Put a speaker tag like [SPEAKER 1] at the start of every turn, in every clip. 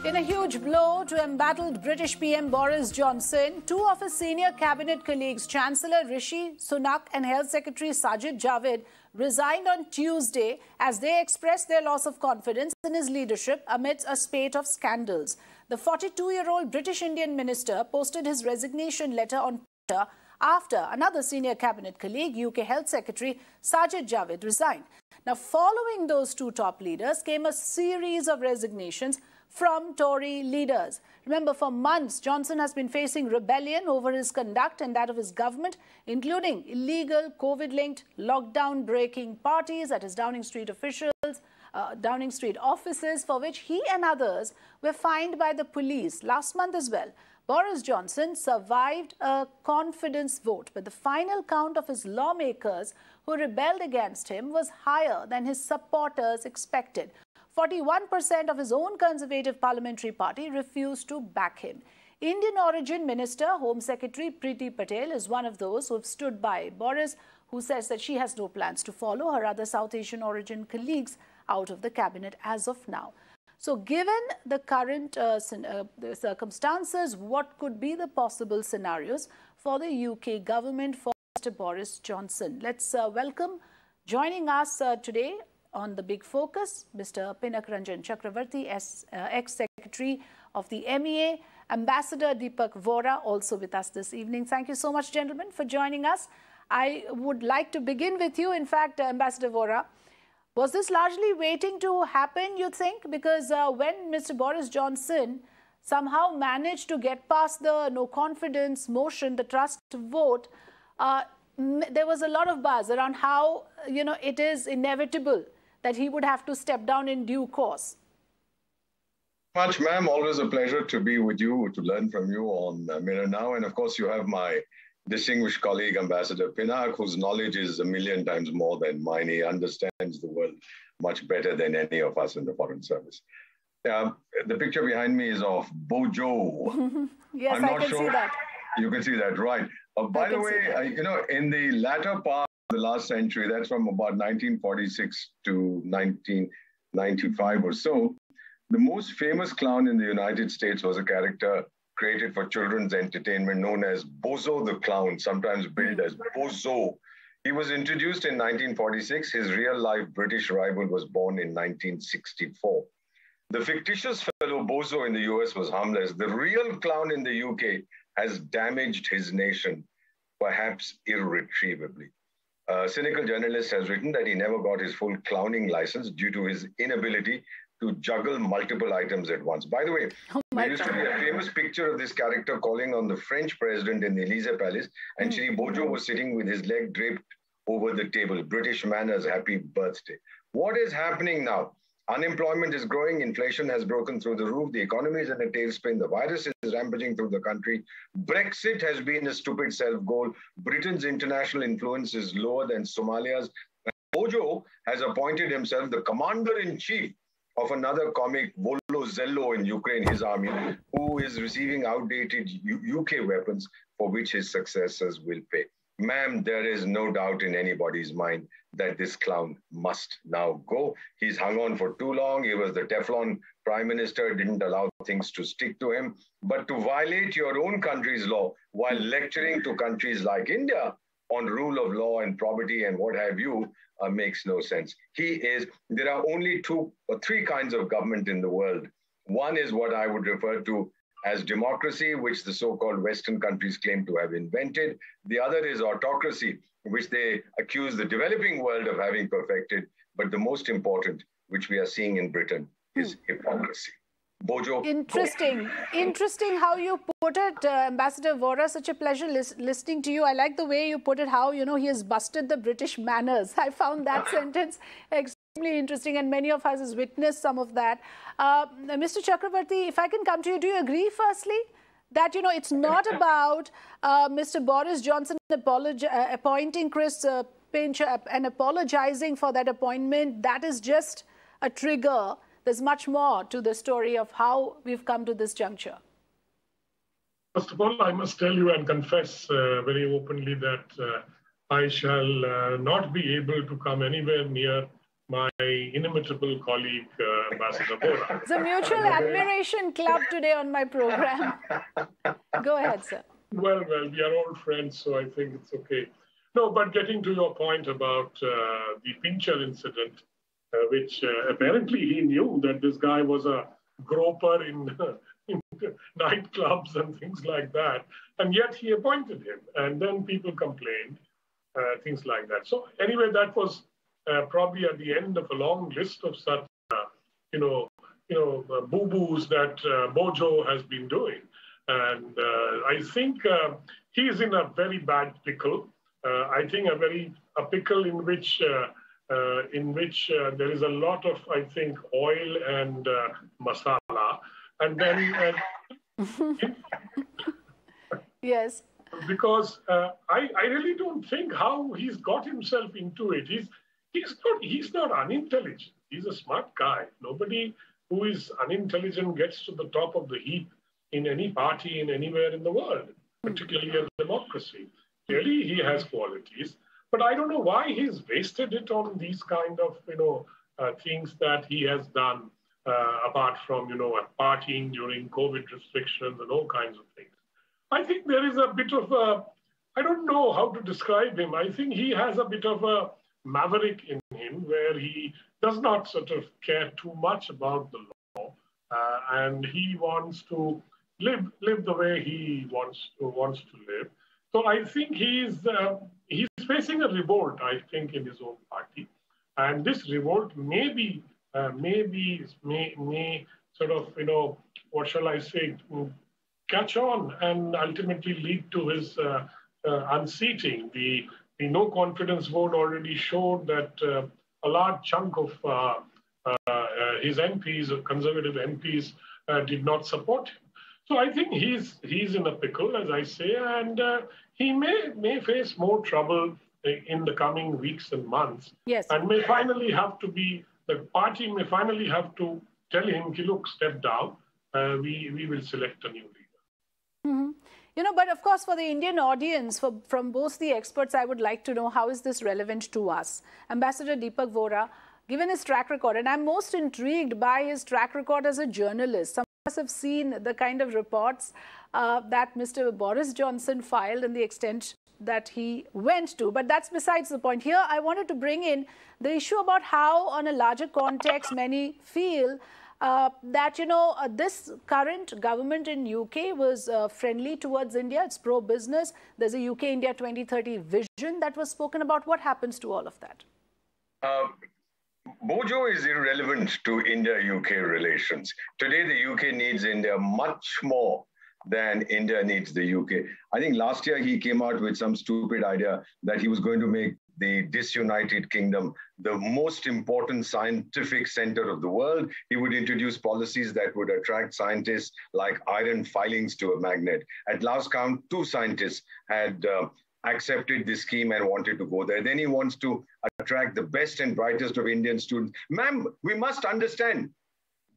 [SPEAKER 1] In a huge blow to embattled British PM Boris Johnson, two of his senior cabinet colleagues, Chancellor Rishi, Sunak and Health Secretary Sajid, Javid, resigned on Tuesday as they expressed their loss of confidence in his leadership amidst a spate of scandals. The 42-year-old British Indian minister posted his resignation letter on Twitter after another senior cabinet colleague, UK Health Secretary Sajid Javid, resigned. Now, following those two top leaders came a series of resignations from Tory leaders. Remember, for months, Johnson has been facing rebellion over his conduct and that of his government, including illegal COVID-linked lockdown-breaking parties at his Downing Street offices, for which he and others were fined by the police last month as well. Boris Johnson survived a confidence vote, but the final count of his lawmakers who rebelled against him was higher than his supporters expected. 41% of his own Conservative parliamentary party refused to back him. Indian origin Minister Home Secretary Priti Patel is one of those who have stood by Boris, who says that she has no plans to follow her other South Asian origin colleagues out of the cabinet as of now. So given the current the circumstances, what could be the possible scenarios for the UK government for Mr. Boris Johnson? Let's welcome joining us today on the Big Focus, Mr. Pinak Chakravarty, ex-secretary of the MEA, Ambassador Deepak Vohra, also with us this evening. Thank you so much, gentlemen, for joining us. I would like to begin with you. In fact, Ambassador Vohra, was this largely waiting to happen, you think? Because when Mr. Boris Johnson somehow managed to get past the no confidence motion, the trust vote, there was a lot of buzz around how, it is inevitable that he would have to step down in due course.
[SPEAKER 2] Much, ma'am. Always a pleasure to be with you, to learn from you on Mirror Now. And of course, you have my distinguished colleague, Ambassador Pinak, whose knowledge is a million times more than mine. He understands the world much better than any of us in the Foreign Service. The picture behind me is of Bojo.
[SPEAKER 1] Yes, I can see that.
[SPEAKER 2] You can see that, right. By the way, in the latter part of the last century, that's from about 1946 to 1995 or so, the most famous clown in the United States was a character created for children's entertainment known as Bozo the Clown, sometimes billed as Bozo. He was introduced in 1946. His real-life British rival was born in 1964. The fictitious fellow Bozo in the US was harmless. The real clown in the UK has damaged his nation, perhaps irretrievably. A cynical journalist has written that he never got his full clowning license due to his inability to juggle multiple items at once. By the way, there used to be a famous picture of this character calling on the French president in the Élysée Palace, and Shri Bojo was sitting with his leg draped over the table. British manners, happy birthday. What is happening now? Unemployment is growing, inflation has broken through the roof, the economy is in a tailspin, the virus is rampaging through the country. Brexit has been a stupid self-goal. Britain's international influence is lower than Somalia's. Bojo has appointed himself the commander-in-chief of another comic, Volozello in Ukraine, his army, who is receiving outdated UK weapons for which his successors will pay. Ma'am, there is no doubt in anybody's mind that this clown must now go. He's hung on for too long. He was the Teflon prime minister, didn't allow things to stick to him. But to violate your own country's law while lecturing to countries like India on rule of law and probity and what have you, makes no sense. There are only two or three kinds of government in the world. One is what I would refer to as democracy, which the so-called Western countries claim to have invented. The other is autocracy, which they accuse the developing world of having perfected. But the most important, which we are seeing in Britain, is hypocrisy. Bojo.
[SPEAKER 1] Interesting how you put it, Ambassador Vohra. Such a pleasure listening to you. I like the way you put it, how, he has busted the British manners. I found that sentence extremely interesting, and many of us has witnessed some of that. Mr. Chakravarty, if I can come to you, do you agree, firstly, that, it's not about Mr. Boris Johnson appointing Chris Pinch and apologizing for that appointment? That is just a trigger. There's much more to the story of how we've come to this juncture.
[SPEAKER 3] First of all, I must tell you and confess very openly that I shall not be able to come anywhere near my inimitable colleague, Ambassador Vohra.
[SPEAKER 1] It's a mutual admiration club today on my program. Go ahead, sir.
[SPEAKER 3] Well, we are all friends, so I think it's okay. No, but getting to your point about the Pincher incident, which apparently he knew that this guy was a groper in nightclubs and things like that, and yet he appointed him, and then people complained, things like that. So anyway, that was probably at the end of a long list of such, boo-boos that Bojo has been doing. And I think he's in a very bad pickle. I think a pickle in which there is a lot of, I think, oil and masala. And then...
[SPEAKER 1] Yes.
[SPEAKER 3] Because I really don't think how he's got himself into it. He's not unintelligent. He's a smart guy. Nobody who is unintelligent gets to the top of the heap in any party in anywhere in the world, particularly a democracy. Clearly, he has qualities, but I don't know why he's wasted it on these kind of things that he has done, apart from partying during COVID restrictions and all kinds of things. I think there is a bit of a, I don't know how to describe him. I think he has a bit of a maverick in him where he does not sort of care too much about the law, and he wants to live the way he wants to live. So I think he's facing a revolt, I think, in his own party, and this revolt may sort of what shall I say, catch on and ultimately lead to his unseating. The no confidence vote already showed that a large chunk of his MPs, conservative MPs, did not support him. So I think he's in a pickle, as I say, and he may face more trouble in the coming weeks and months.
[SPEAKER 1] Yes.
[SPEAKER 3] And may finally have to the party may finally have to tell him, look, step down. We will select a new leader.
[SPEAKER 1] Mm-hmm. But of course, for the Indian audience, from both the experts, I would like to know how is this relevant to us? Ambassador Deepak Vohra, given his track record, and I'm most intrigued by his track record as a journalist. Some of us have seen the kind of reports that Mr. Boris Johnson filed and the extent that he went to. But that's besides the point. Here, I wanted to bring in the issue about how, on a larger context, many feel that, this current government in UK was friendly towards India. It's pro-business. There's a UK-India 2030 vision that was spoken about. What happens to all of that?
[SPEAKER 2] Bojo is irrelevant to India-UK relations. Today, the UK needs India much more than India needs the UK. I think last year he came out with some stupid idea that he was going to make the disunited kingdom the most important scientific center of the world. He would introduce policies that would attract scientists like iron filings to a magnet. At last count, 2 scientists had accepted this scheme and wanted to go there. Then he wants to attract the best and brightest of Indian students. Ma'am, we must understand,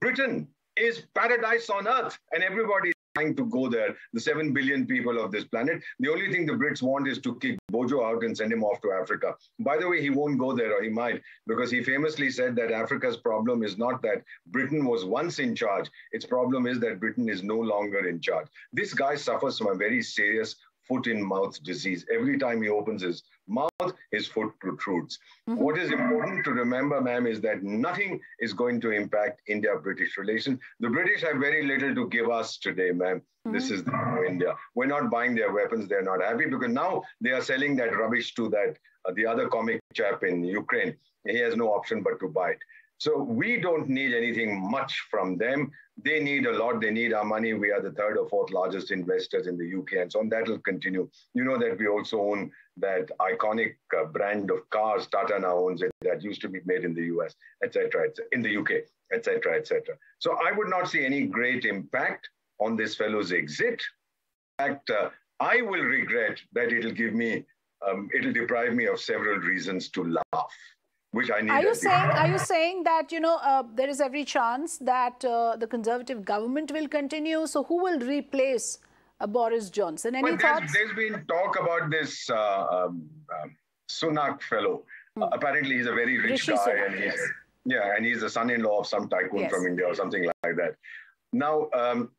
[SPEAKER 2] Britain is paradise on earth and everybody is trying to go there, the 7 billion people of this planet. The only thing the Brits want is to kick Bojo out and send him off to Africa. By the way, he won't go there, or he might, because he famously said that Africa's problem is not that Britain was once in charge. Its problem is that Britain is no longer in charge. This guy suffers from a very serious foot-in-mouth disease. Every time he opens his mouth, his foot protrudes. Mm-hmm. What is important to remember, ma'am, is that nothing is going to impact India-British relations. The British have very little to give us today, ma'am. Mm-hmm. This is the new India. We're not buying their weapons. They're not happy because now they are selling that rubbish to that the other comic chap in Ukraine. He has no option but to buy it. So we don't need anything much from them. They need a lot. They need our money. We are the 3rd or 4th largest investors in the UK, and so on. That will continue. You know that we also own that iconic brand of cars, Tata now owns it, that used to be made in the US, etc., in the UK, etc., etc. So I would not see any great impact on this fellow's exit. In fact, I will regret that it'll deprive me of several reasons to laugh. Which I need. Are
[SPEAKER 1] you saying that there is every chance that the Conservative government will continue? So who will replace Boris Johnson? Any thoughts?
[SPEAKER 2] There's been talk about this Sunak fellow. Apparently, he's a very rich
[SPEAKER 1] Rishi
[SPEAKER 2] guy,
[SPEAKER 1] Sunak,
[SPEAKER 2] and he's the son-in-law of some tycoon from India or something like that. Now,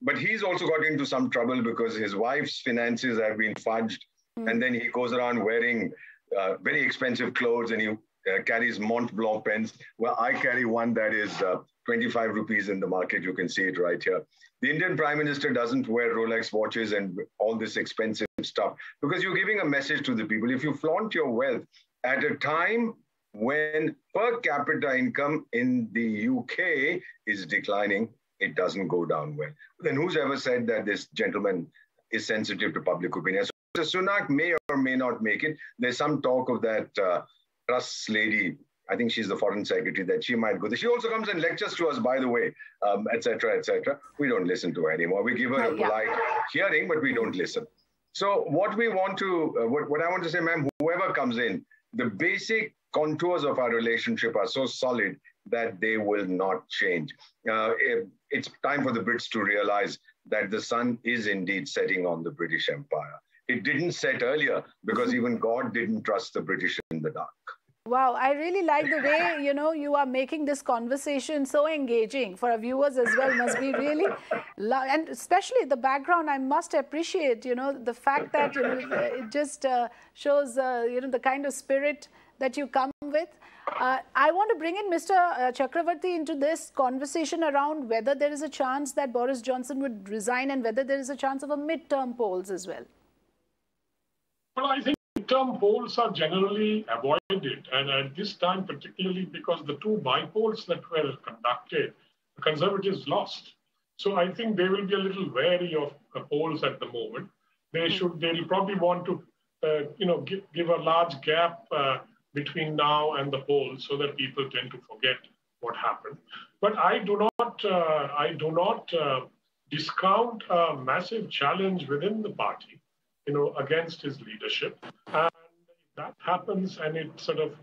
[SPEAKER 2] but he's also got into some trouble because his wife's finances have been fudged, and then he goes around wearing very expensive clothes, and he carries Mont Blanc pens. Well, I carry one that is 25 rupees in the market. You can see it right here. The Indian Prime Minister doesn't wear Rolex watches and all this expensive stuff because you're giving a message to the people. If you flaunt your wealth at a time when per capita income in the UK is declining, it doesn't go down well. Then who's ever said that this gentleman is sensitive to public opinion? So Sunak may or may not make it. There's some talk of that Truss lady, I think she's the foreign secretary, that she might go there. She also comes and lectures to us, by the way, etc., etc. We don't listen to her anymore. We give her a polite hearing, but we don't listen. So what we want to, what I want to say, ma'am, whoever comes in, the basic contours of our relationship are so solid that they will not change. It's time for the Brits to realize that the sun is indeed setting on the British Empire. It didn't set earlier because even God didn't trust the British in the dark.
[SPEAKER 1] Wow, I really like the way, you are making this conversation so engaging for our viewers as well. Must be really, and especially the background, I must appreciate, the fact that, it just shows, the kind of spirit that you come with. I want to bring in Mr. Chakravarty into this conversation around whether there is a chance that Boris Johnson would resign and whether there is a chance of a mid-term polls as well.
[SPEAKER 3] Well, I think mid-term polls are generally avoided, and at this time, particularly because the two by-polls that were conducted, the Conservatives lost. So I think they will be a little wary of polls at the moment. They'll probably want to, give a large gap between now and the polls so that people tend to forget what happened. But I do not discount a massive challenge within the party, against his leadership. And if that happens and it sort of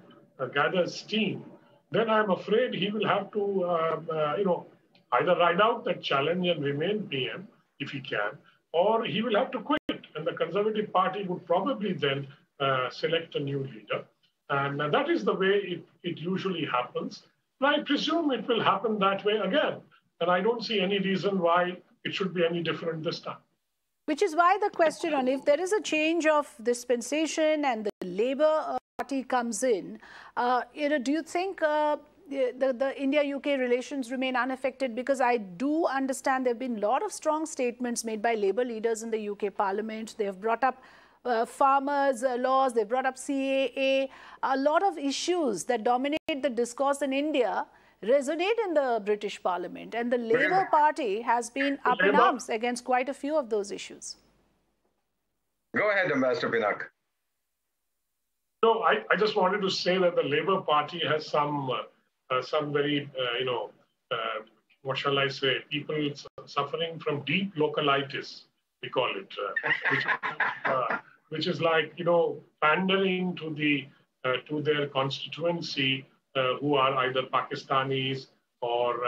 [SPEAKER 3] gathers steam, then I'm afraid he will have to, either ride out that challenge and remain PM if he can, or he will have to quit. And the Conservative Party would probably then select a new leader. And that is the way it usually happens. And I presume it will happen that way again. And I don't see any reason why it should be any different this time.
[SPEAKER 1] Which is why the question on if there is a change of dispensation and the Labour Party comes in, do you think the India-UK relations remain unaffected? Because I do understand there have been a lot of strong statements made by Labour leaders in the UK Parliament. They have brought up farmers' laws, they brought up CAA. A lot of issues that dominate the discourse in India resonate in the British Parliament, and the Labour Party has been up in arms against quite a few of those issues.
[SPEAKER 2] Go ahead, Ambassador Pinak.
[SPEAKER 3] No, I just wanted to say that the Labour Party has some very, what shall I say, people suffering from deep localitis, we call it, which is like, pandering to their constituency, who are either Pakistanis or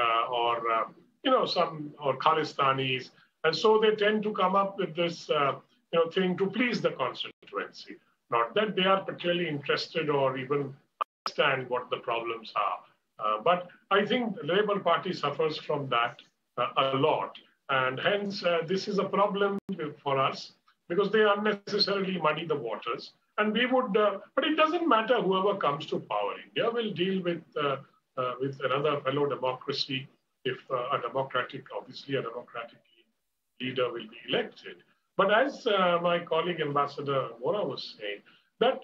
[SPEAKER 3] Khalistanis, and so they tend to come up with this thing to please the constituency. Not that they are particularly interested or even understand what the problems are, but I think the Labour Party suffers from that a lot, and hence this is a problem for us because they unnecessarily muddy the waters. And we would, but it doesn't matter whoever comes to power. India will deal with another fellow democracy if a democratic leader will be elected. But as my colleague Ambassador Vohra was saying, that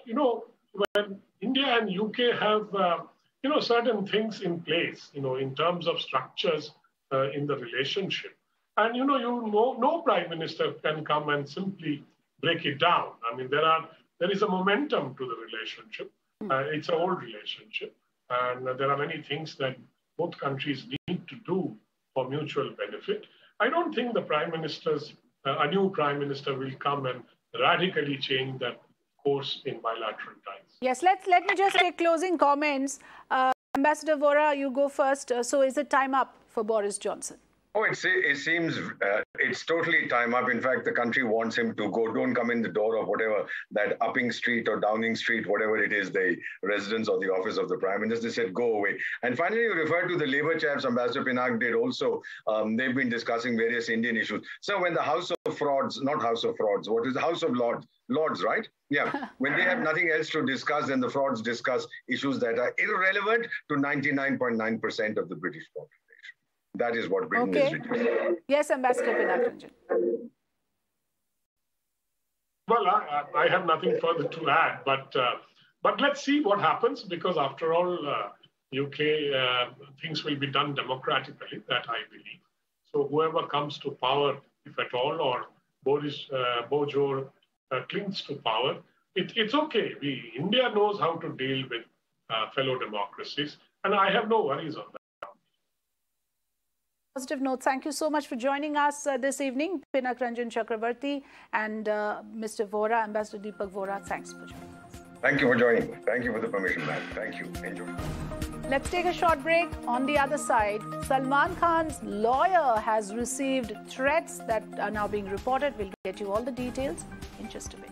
[SPEAKER 3] when India and UK have certain things in place, in terms of structures in the relationship, and no prime minister can come and simply break it down. I mean, there is a momentum to the relationship. It's an old relationship. And there are many things that both countries need to do for mutual benefit. I don't think the a new prime minister will come and radically change that course in bilateral ties.
[SPEAKER 1] Yes, let me just take closing comments. Ambassador Vohra, you go first. So is it time up for Boris Johnson?
[SPEAKER 2] Oh, it seems it's totally time up. In fact, the country wants him to go. Don't come in the door of whatever, that Upping Street or Downing Street, whatever it is, the residence or the office of the Prime Minister. They said, go away. And finally, you referred to the Labour chaps, Ambassador Pinak did also. They've been discussing various Indian issues. So when the House of Frauds, not House of Frauds, what is the House of Lords, right? Yeah. When they have nothing else to discuss, then the frauds discuss issues that are irrelevant to 99.9% of the British population. That is what Britain is reducing.
[SPEAKER 1] Yes, Ambassador Pinak.
[SPEAKER 3] Well, I have nothing further to add, but let's see what happens, because after all, UK things will be done democratically, that I believe. So whoever comes to power, if at all, or Boris Bojo clings to power, it's okay. India knows how to deal with fellow democracies, and I have no worries on that.
[SPEAKER 1] Positive note. Thank you so much for joining us this evening, Pinak Chakravarty and Mr. Vohra, Ambassador Deepak Vohra. Thanks for joining us.
[SPEAKER 2] Thank you for joining. Thank you for the permission, ma'am. Thank you. Enjoy.
[SPEAKER 1] Let's take a short break. On the other side, Salman Khan's lawyer has received threats that are now being reported. We'll get you all the details in just a bit.